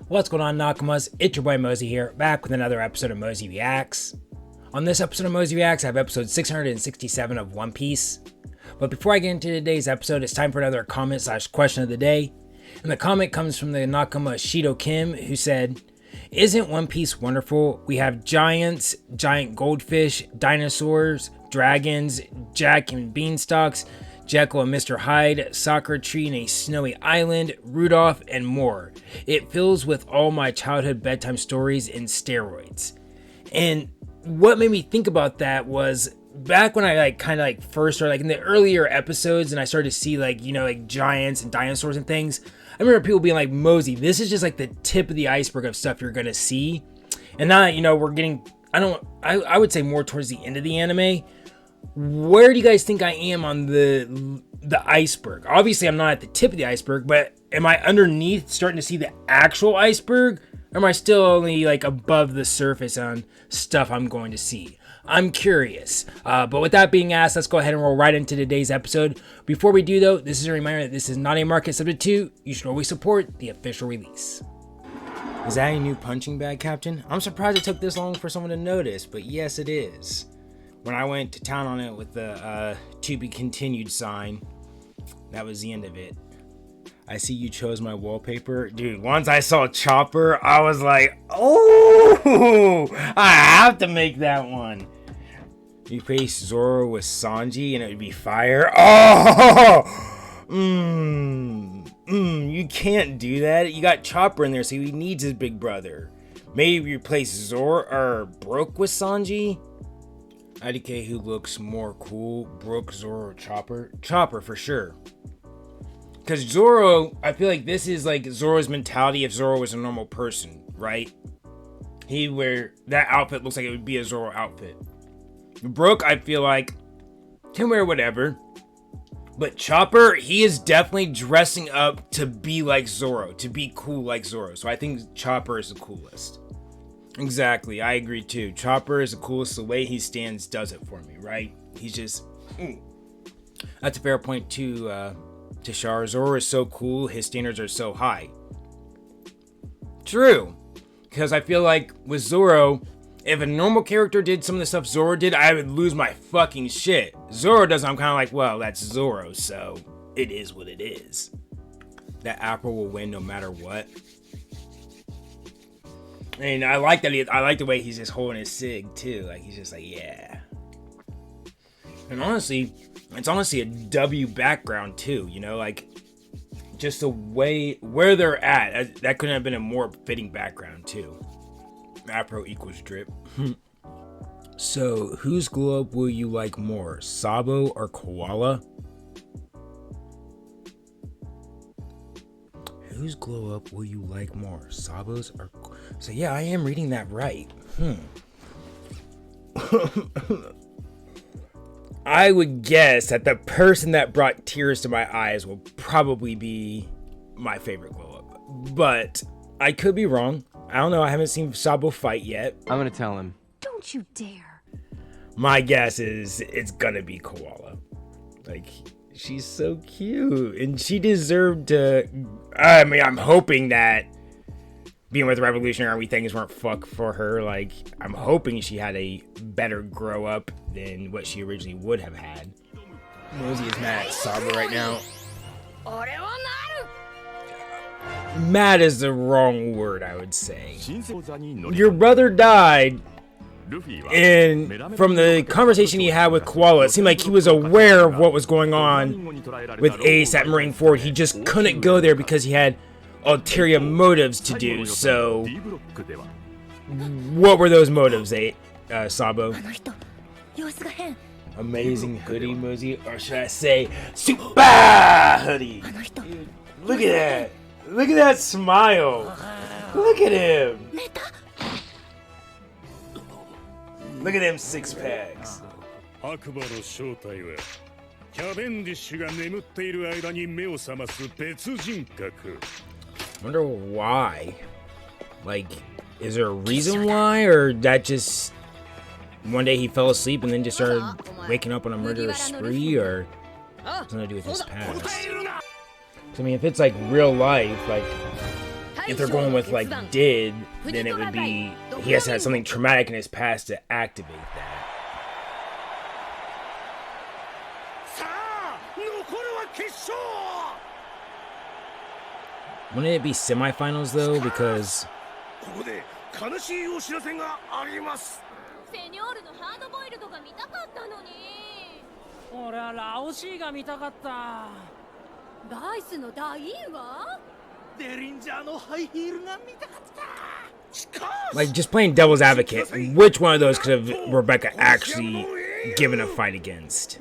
What's going on, Nakamas? It's your boy Mozy here, back with another episode of Mozy Reacts. On this episode of Mozy Reacts, I have episode 667 of One Piece. But before I get into today's episode, it's time for another comment/question of the day. And the comment comes from the Nakama Shido Kim, who said, "Isn't One Piece wonderful? We have giants, giant goldfish, dinosaurs, dragons, Jack and Beanstalks, Jekyll and Mr. Hyde, Sakura Tree in a snowy island, Rudolph, and more. It fills with all my childhood bedtime stories in steroids." And what made me think about that was back when I first started, in the earlier episodes, and I started to see giants and dinosaurs and things. I remember people being like, "Mozy, this is just like the tip of the iceberg of stuff you're gonna see." And now that we're getting, I would say more towards the end of the anime. Where do you guys think I am on the iceberg? Obviously, I'm not at the tip of the iceberg, but am I underneath starting to see the actual iceberg? Or am I still only above the surface on stuff I'm going to see? I'm curious. But with that being asked, let's go ahead and roll right into today's episode. Before we do though, this is a reminder that this is not a market substitute. You should always support the official release. Is that a new punching bag, Captain? I'm surprised it took this long for someone to notice, but yes it is. When I went to town on it with the to be continued sign, that was the end of it. I see you chose my wallpaper. Dude, once I saw Chopper, I was like, oh, I have to make that one. You face Zoro with Sanji and it would be fire. Oh, you can't do that. You got Chopper in there, so he needs his big brother. Maybe replace Zoro or Brook with Sanji. IDK, who looks more cool, Brook, Zoro, or Chopper? Chopper for sure. Because Zoro, I feel like this is Zoro's mentality if Zoro was a normal person, right? That outfit looks like it would be a Zoro outfit. Brook, I feel like, can wear whatever. But Chopper, he is definitely dressing up to be like Zoro, to be cool like Zoro. So I think Chopper is the coolest. Exactly, I agree too. Chopper is the coolest. The way he stands does it for me, right? He's just... That's a fair point too, Tashar. Zoro is so cool, his standards are so high. True. Because I feel like with Zoro, if a normal character did some of the stuff Zoro did, I would lose my fucking shit. Zoro doesn't, I'm kind of like, well, that's Zoro, so it is what it is. That Apple will win no matter what. And I like that. I like the way he's just holding his cig too. He's just like, yeah. And honestly, it's honestly a W background too. Just the way where they're at. That couldn't have been a more fitting background too. Afro equals drip. So, whose glow up will you like more, Sabo or Koala? Whose glow up will you like more, Sabo's or... So yeah, I am reading that right. I would guess that the person that brought tears to my eyes will probably be my favorite glow up. But I could be wrong. I don't know, I haven't seen Sabo fight yet. I'm gonna tell him. Don't you dare. My guess is it's gonna be Koala. She's so cute, and she deserved to... I mean, I'm hoping that being with the revolutionary things weren't fuck for her. I'm hoping she had a better grow up than what she originally would have had. Mozy is mad at Sabo right now. Mad is the wrong word, I would say. Your brother died. And from the conversation he had with Koala, it seemed like he was aware of what was going on with EEST at Marineford. He just couldn't go there because he had ulterior motives to do. So, what were those motives, Sabo? Amazing hoodie, Mozy, or should I say, super hoodie? Dude, look at that! Look at that smile! Look at him! Look at them six packs. Wonder why. Is there a reason why, or that just one day he fell asleep and then just started waking up on a murderous spree, or something to do with his past? So, I mean, if it's real life, if they're going with like did, then it would be he has to have something traumatic in his past to activate that. Wouldn't it be semifinals though? Because like, just playing devil's advocate, which one of those could have Rebecca actually given a fight against?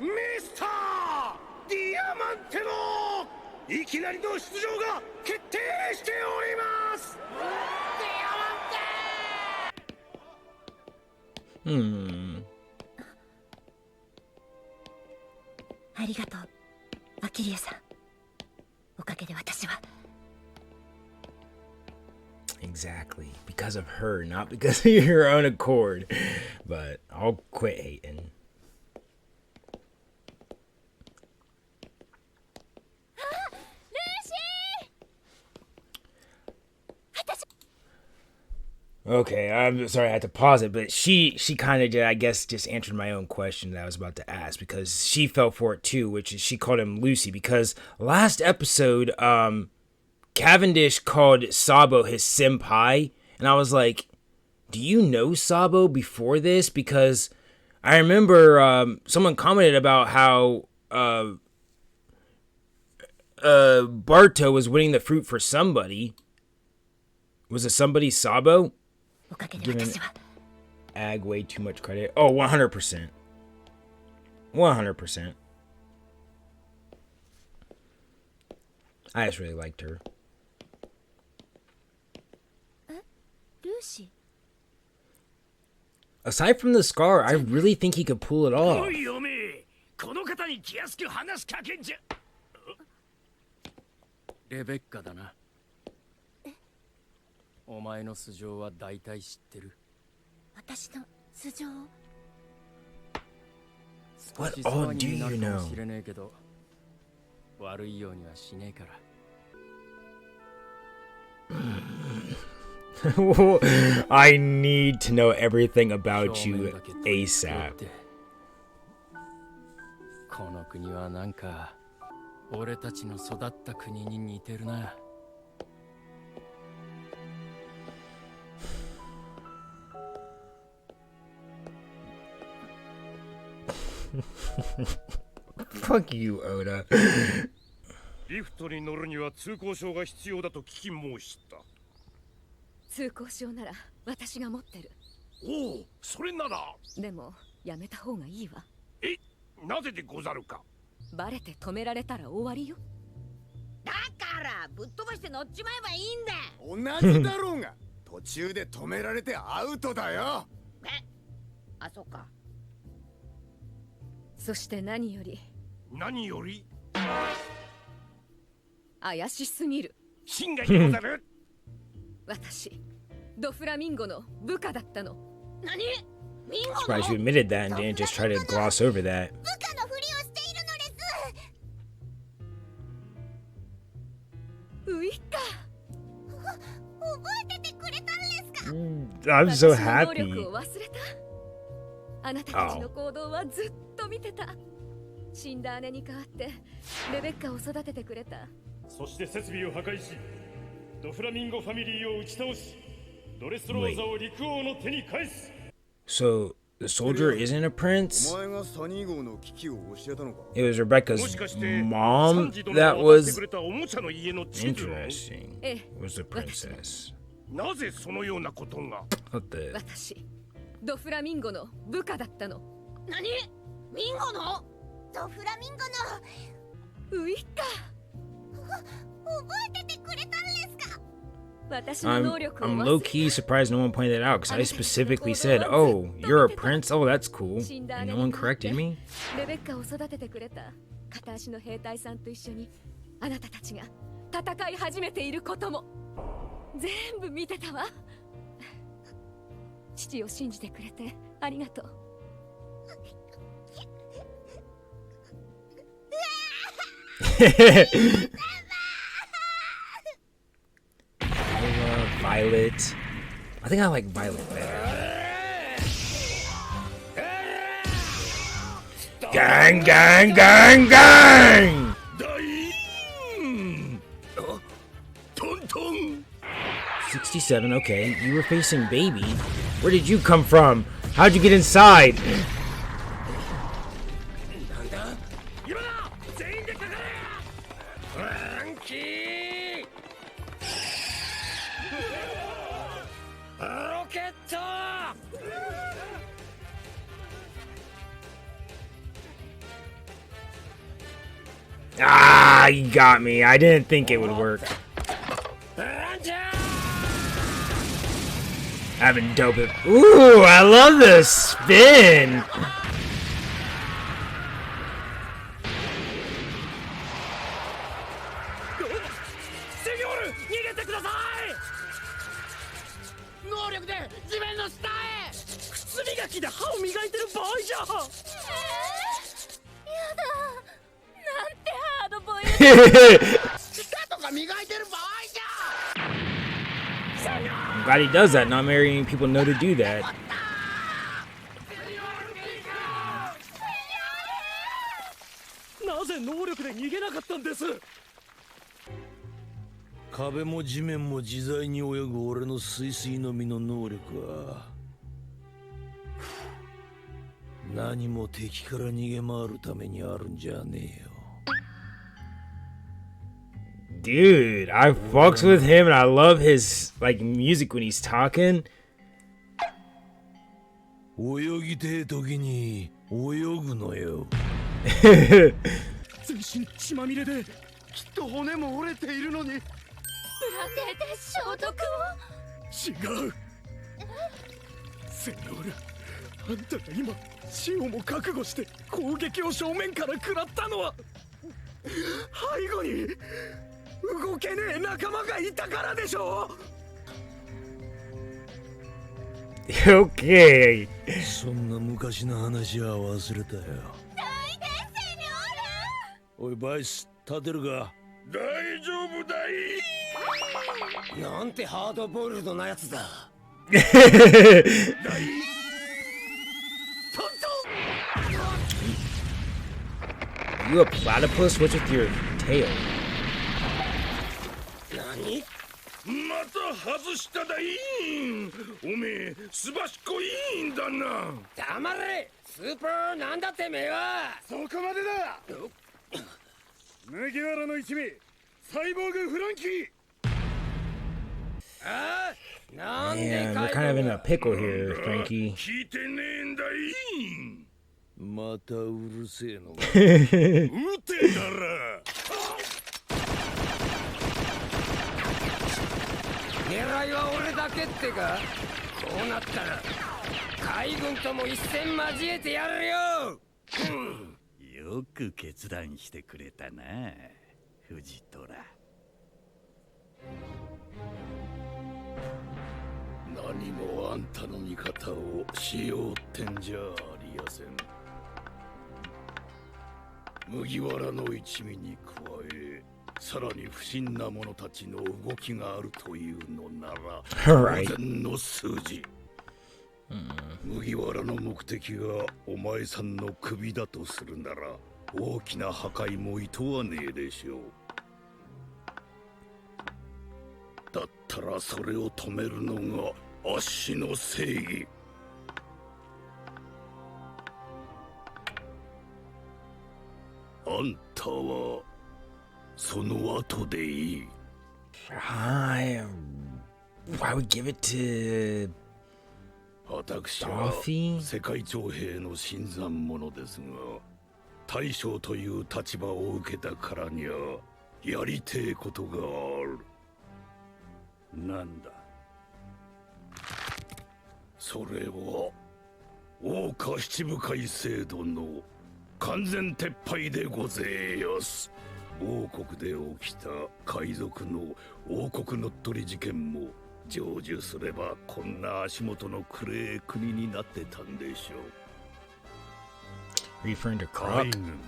Exactly. Because of her, not because of your own accord. But I'll quit hating. Okay, I'm sorry I had to pause it, but she kind of did, I guess, just answered my own question that I was about to ask, because she fell for it too, which is she called him Lucy, because last episode, Cavendish called Sabo his senpai, and I was like, do you know Sabo before this? Because I remember someone commented about how Barto was winning the fruit for somebody. Was it somebody Sabo? Giving Ag way too much credit. Oh, 100%. 100%. I just really liked her. Aside from the scar, I really think he could pull it off. What all do you know? I need to know everything about you ASAP. Fuck you, Oda. リフトに乗るには通行証が必要だと聞き申した。通行証なら私が持ってる。おお、それなら。でもやめた方がいいわ。え、なぜでござるか。バレて止められたら終わりよ。だからぶっ飛ばして乗っちまえばいいんだ。同じだろうが。途中で止められてアウトだよ。え、あ、そっか。そして何より。何より。怪しすぎる。心外でござる。私、ドフラミンゴの部下だったの。何？ミンゴの？ Surprised you admitted that and didn't just try to gloss over that. 部下のふりをしているのです。ウイカ。覚えててくれたんですか？ I'm so happy. 能力を忘れた。あなたたちの行動はずっと見てた。死んだ姉に代わってレベッカを育ててくれた。そして設備を破壊し、ドフラミンゴファミリーを打ち倒し、ドレスローザを陸王の手に返す。So the soldier isn't a prince? It was Rebecca's mom that was interesting. Was the princess? なぜそのようなことが？私、ドフラミンゴの部下だったの。何？ミンゴの？ドフラミンゴのウイカ。覚えててくれたんですか？ I'm low-key surprised no one pointed it out, because I specifically said, oh, you're a prince? Oh, that's cool. And no one corrected me? レベッカを育ててくれた片足の兵隊さんと一緒にあなたたちが戦い始めていることも全部見てたわ。父を信じてくれてありがとう。violet. I think I like violet better. Gang, gang, gang, gang! 67, okay. You were facing baby. Where did you come from? How'd you get inside? Franky! Rocket! Ah, you got me. I didn't think it would work. I've been dope. Ooh, I love the spin. I'm glad he does that. Not many people know to do that.壁も地面も自在に泳ぐ俺のスイスイのみの能力は何も敵から逃げ回るためにあるんじゃねえよ。 Dude, I fucks with him and I love his like music when he's talking. 泳ぎてえ時に泳ぐのよ。全身血まみれできっと骨も折れているのに。ブランデーで消毒を。違う。セニョール、あんたが今死をも覚悟して攻撃を正面から食らったのは背後に動けねえ仲間がいたからでしょ。Okay. そんな昔の話は忘れたよ。おいバイス、立てるか。大丈夫だい。なんてハードボイルドなやつだ。You a platypus? What's with your tail? 何？また外しただい。おめえすばしっこいいんだな。黙れ！スーパーなんだてめえは。そこまでだ。麦わらの一味サイボーグフランキー。ああ、なんで Man, か we're kind of in a pickle here, Franky. 聞いてねえんだい。またうるせえのか。撃てたら。狙いは俺だけってか。こうなったら海軍とも一戦交えてやるよ。よく決断してくれたな、フジトラ。何もあんたの味方をしようってんじゃありやせん。麦わらの一味に加え、さらに不審な者たちの動きがあるというのなら当然の数字。麦わらの目的がお前さんの首だとするなら大きな破壊もいとわねえでしょう。だったらそれを止めるのがあっしの正義。あんたはその後でいい。I would give it to 私は Luffy? 世界徴兵の新参者ですが、大将という立場を受けたからにはやりてえことがある。なんだ。それは大岡七部会制度の完全撤廃でごぜえやす。王国で起きた海賊の王国乗っ取り事件も成就すればこんな足元の暗え国になってたんでしょう。referring to 海 crop. 軍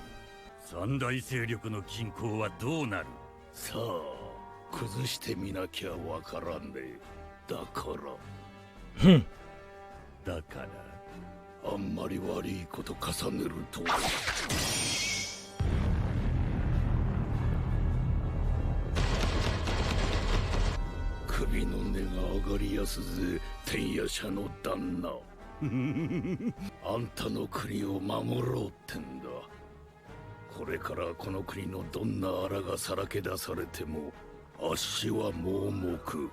三大勢力の均衡はどうなる。さあ崩してみなきゃわからんね。だからだからあんまり悪いこと重ねると首の根が上がりやすぜ天夜叉の旦那あんたの国を守ろうってんだ。これからこの国のどんな荒がさらけ出されてもあっしは盲目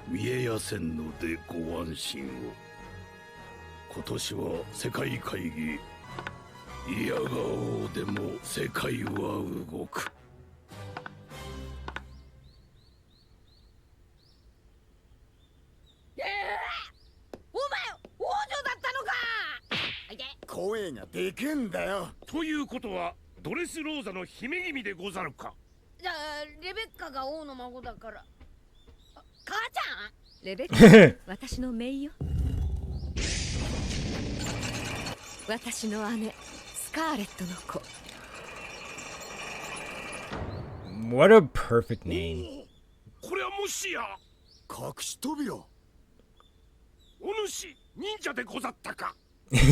見えやせんのでご安心を。今年は世界会議いやがおうでも世界は動く。お前王女だったのか。声がでけんだよ。ということはドレスローザの姫君でござるか。じゃあレベッカが王の孫だから母ちゃん。レベッカ私の姪よ。私の姉スカーレットの子。 What a perfect name. これはもしや隠し扉。お主忍者でござったか。なら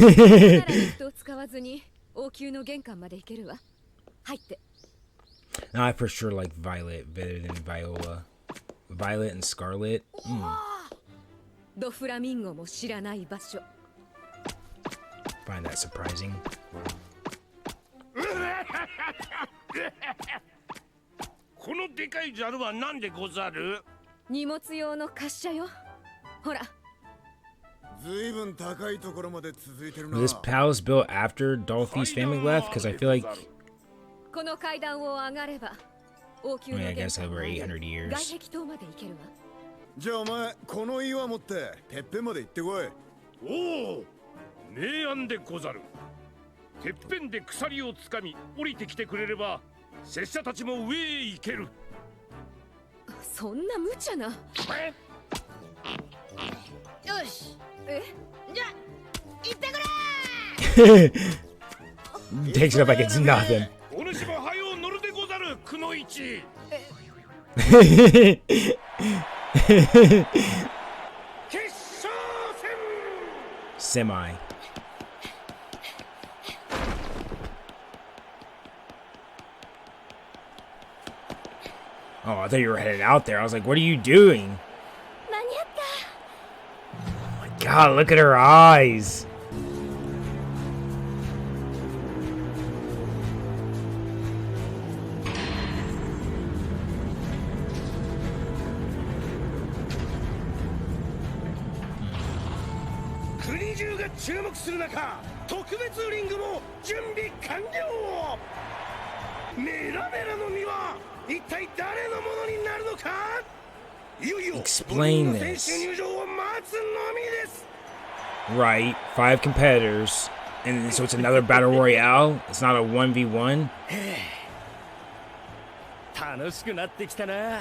リフトを使わずに王宮の玄関まで行けるわ。入って。 I for sure like Violet better than Viola. Violet and Scarlet. ドフラミンゴも知らない場所。 Find that surprising. このでかいザルは何でござる。荷物用の滑車よ。ほら。ずいぶん高いところまで続いてるな。 Was this palace built after Dolphy's family left? Because I feel like, この階段を上がれば王宮 I の mean, I 玄 guess 関 over まで 800 years. 外壁塔まで行けるわ。じゃあお前この岩持っててっぺんまで行ってこい。おお、明暗でござる。てっぺんで鎖をつかみ降りてきてくれれば拙者たちも上へ行ける。そんな無茶な。よし。え、じゃあ行ってくれ。 Takes it up like it's nothing. お主も早う乗るでござる。くのいち。決勝戦。 Semi. Oh, I thought you were headed out there. I was like, what are you doing? 間に合った。 Oh my god, look at her eyes. Country中が注目する中、特別リングも準備完了。メラメラの実は一体誰のものになるのか。いよいよ Explain 選 this. 手入場を待つのみです。 Right, 5 competitors. And so it's another battle royale. It's not a 1v1. 楽しくなってきたな。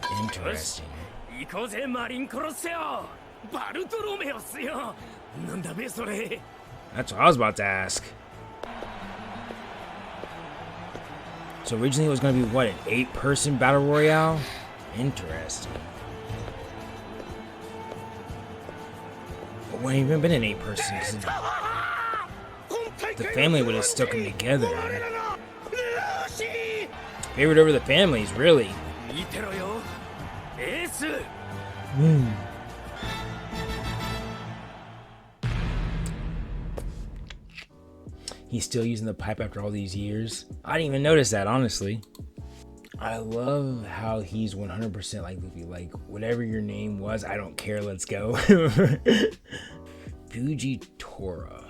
Interesting. 行こうぜマリンコロッセオ。バルトロメオスよ。なんだべそれ。 That's what I was about to ask. So originally it was going to be, what, an 8-person battle royale? Interesting. It wouldn't even been an 8-person because the family would have stuck them together. Favorite over the families, really. 見てろよ。エース。He's still using the pipe after all these years. I didn't even notice that, honestly. I love how he's 100% like Luffy. Like, whatever your name was, I don't care, let's go. Fujitora.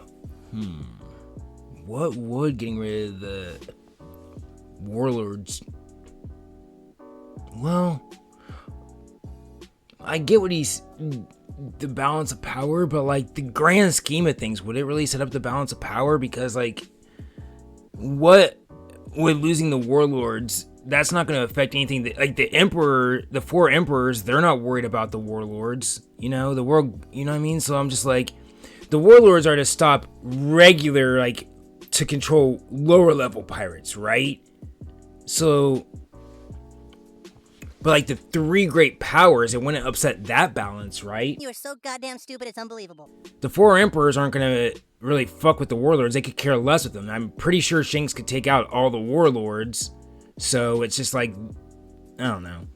What would getting rid of the Warlords? Well, I get what he's... the balance of power, but like the grand scheme of things, would it really set up the balance of power? Because like, what with losing the Warlords, that's not going to affect anything. That, like the Emperor, the 4 emperors, they're not worried about the Warlords, you know, the world, you know what I mean? So I'm just like, the Warlords are to stop regular, like to control lower level pirates, right? So, But like the 3 great powers, it wouldn't upset that balance, right? You are so goddamn stupid, it's unbelievable. The 4 emperors aren't gonna really fuck with the warlords. They could care less with them. I'm pretty sure Shanks could take out all the warlords. So it's just like, I don't know.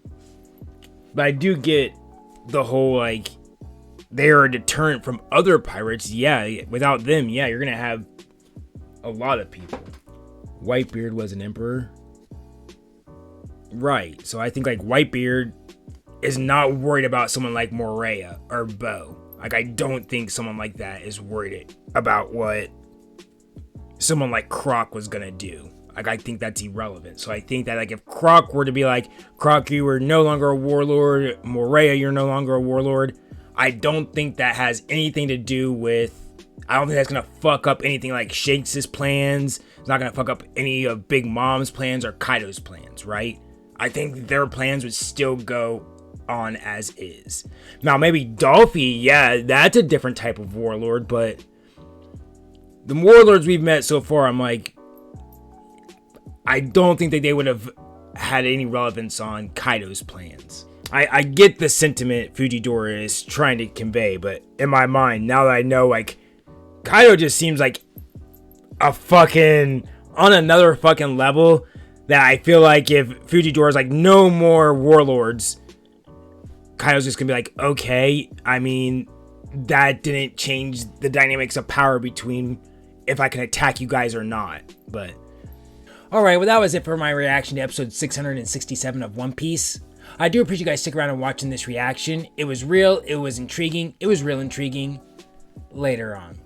But I do get the whole like, they are a deterrent from other pirates. Yeah, without them, yeah, you're gonna have a lot of people. Whitebeard was an emperor. Right, so I think like Whitebeard is not worried about someone like Morea or Bo. Like I don't think someone like that is worried about what someone like Croc was gonna do. Like I think that's irrelevant. So I think that like if Croc were to be like, Croc, you were no longer a warlord, Morea, you're no longer a warlord, I don't think that has anything to do with, I don't think that's gonna fuck up anything like Shanks' plans. It's not gonna fuck up any of Big Mom's plans or Kaido's plans, right? I think their plans would still go on as is. Now, maybe Dolphy, yeah, that's a different type of warlord, but the warlords we've met so far, I'm like, I don't think that they would have had any relevance on Kaido's plans. I get the sentiment Fujitora is trying to convey, but in my mind, now that I know, like, Kaido just seems like a fucking, on another fucking level, that I feel like if Fujitora is like, no more warlords, Kaido's just gonna be like, okay, I mean, that didn't change the dynamics of power between if I can attack you guys or not, but... Alright, well that was it for my reaction to episode 667 of One Piece. I do appreciate you guys sticking around and watching this reaction. It was real, it was intriguing, it was real intriguing. Later on.